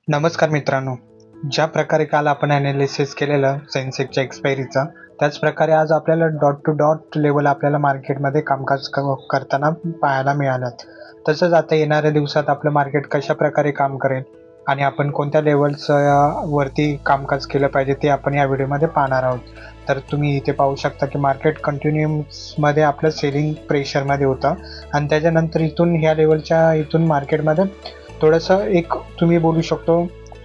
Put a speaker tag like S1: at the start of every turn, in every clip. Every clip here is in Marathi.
S1: नमस्कार मित्रांनो. ज्या प्रकारे काल आपण ॲनालिसिस केलेलं सेन्सेक्सच्या एक्सपायरीचं, त्याच प्रकारे आज आपल्याला डॉट टू डॉट लेवल आपल्याला मार्केटमध्ये कामकाज करताना पाहायला मिळाल्यात. तसंच आता येणाऱ्या दिवसात आपलं मार्केट कशा प्रकारे काम करेल आणि आपण कोणत्या लेवल्स वरती कामकाज केलं पाहिजे ते आपण या व्हिडिओमध्ये पाहणार आहोत. तर तुम्ही इथे पाहू शकता की मार्केट कंटिन्यूमध्ये आपलं सेलिंग प्रेशरमध्ये होतं आणि त्याच्यानंतर इथून ह्या लेवलच्या इथून मार्केटमध्ये थोडंसं एक तुम्ही बोलू शकतो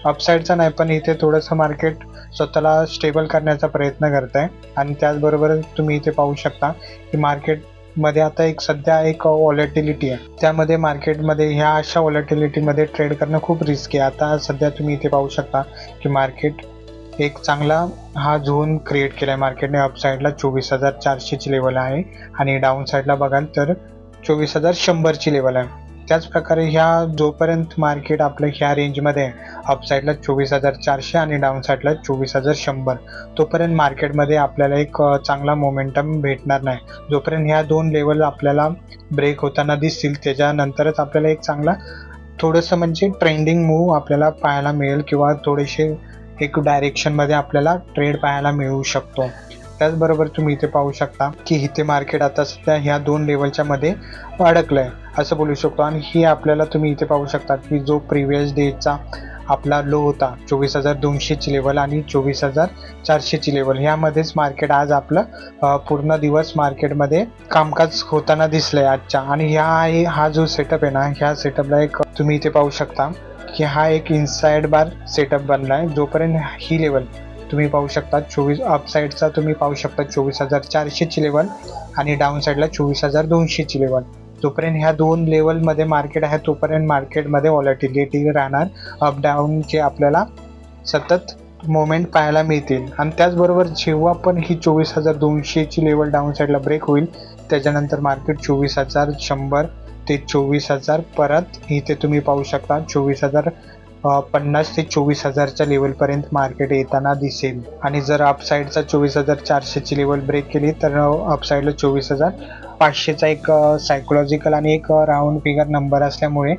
S1: अपसाईडचा नाही, पण इथे थोडंसं मार्केट स्वतःला स्टेबल करण्याचा प्रयत्न करत आहे. आणि त्याचबरोबर तुम्ही इथे पाहू शकता की मार्केटमध्ये आता एक सध्या एक व्हॉलॅटिलिटी आहे. त्यामध्ये मार्केटमध्ये ह्या अशा व्हॉलॅटिलिटीमध्ये ट्रेड करणं खूप रिस्की आहे. आता सध्या तुम्ही इथे पाहू शकता की मार्केट एक चांगला हा झोन क्रिएट केला आहे मार्केटने. अपसाईडला 24,400ची लेवल आहे आणि डाऊन साईडला बघाल तर 24,100ची लेवल आहे. त्याचप्रकारे ह्या जोपर्यंत मार्केट आपलं ह्या रेंजमध्ये आहे, अपसाईडला 24,400 आणि डाऊन साईडला 24,100, तोपर्यंत मार्केटमध्ये आपल्याला एक चांगला मोमेंटम भेटणार नाही. जोपर्यंत ह्या दोन लेवल आपल्याला ब्रेक होताना दिसतील त्याच्यानंतरच आपल्याला एक चांगला थोडंसं म्हणजे ट्रेंडिंग मूव्ह आपल्याला पाहायला मिळेल किंवा थोडेसे एक डायरेक्शनमध्ये आपल्याला ट्रेड पाहायला मिळू शकतो. त्याचबरोबर तुम्ही इथे पाहू शकता की इथे मार्केट आता सध्या ह्या दोन लेवलच्या मध्ये अडकलं आहे असं बोलू शकतो. आणि ही आपल्याला तुम्ही इथे पाहू शकता की जो प्रिव्हियस डेचा आपला लो होता 24,200ची लेवल आणि 24,400ची लेवल, ह्यामध्येच मार्केट आज आपलं पूर्ण दिवस मार्केटमध्ये कामकाज होताना दिसलंय आजच्या. आणि हा जो सेटअप आहे ना, ह्या सेटअपला एक तुम्ही इथे पाहू शकता की हा एक इनसाइड बार सेटअप बनला आहे. जोपर्यंत ही लेवल तुम्ही पाहू शकता अपसाईडचा तुम्ही पाहू शकता 24,400ची लेवल आणि डाऊन साईडला 24,200ची लेवल. जोपर्यंत ह्या दोन लेवलमध्ये मार्केट आहे तोपर्यंत मार्केटमध्ये व्हॉलॅटिलिटी राहणार. अप डाऊनचे आपल्याला सतत मोमेंट पाहायला मिळतील. आणि त्याचबरोबर जेव्हा पण ही 24,200ची लेवल डाऊन साईडला ब्रेक होईल त्याच्यानंतर मार्केट 24,100 ते 24,000 परत इथे तुम्ही पाहू शकता 24,050 ते 24,000च्या लेवलपर्यंत मार्केट येताना दिसेल. आणि जर अपसाईडचा 24,400ची लेवल ब्रेक केली तर अपसाईडला 24,500चा एक सायकोलॉजिकल आणि एक राऊंड फिगर नंबर असल्यामुळे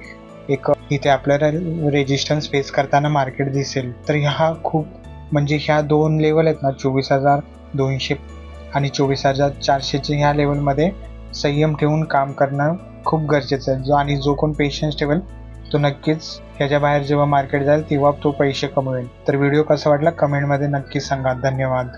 S1: एक इथे आपल्याला रेजिस्टन्स फेस करताना मार्केट दिसेल. तर ह्या खूप म्हणजे ह्या दोन लेवल आहेत ना 24,200 आणि 24,400चे, ह्या लेवलमध्ये संयम ठेवून काम करणं खूप गरजेचं आहे. आणि जो कोण पेशन्स ठेवेल तो नक्कीच ह्याच्या बाहेर जेव्हा मार्केट जाईल तेव्हा तो पैसे कमवेल. तर व्हिडिओ कसा वाटला कमेंटमध्ये नक्की सांगा. धन्यवाद.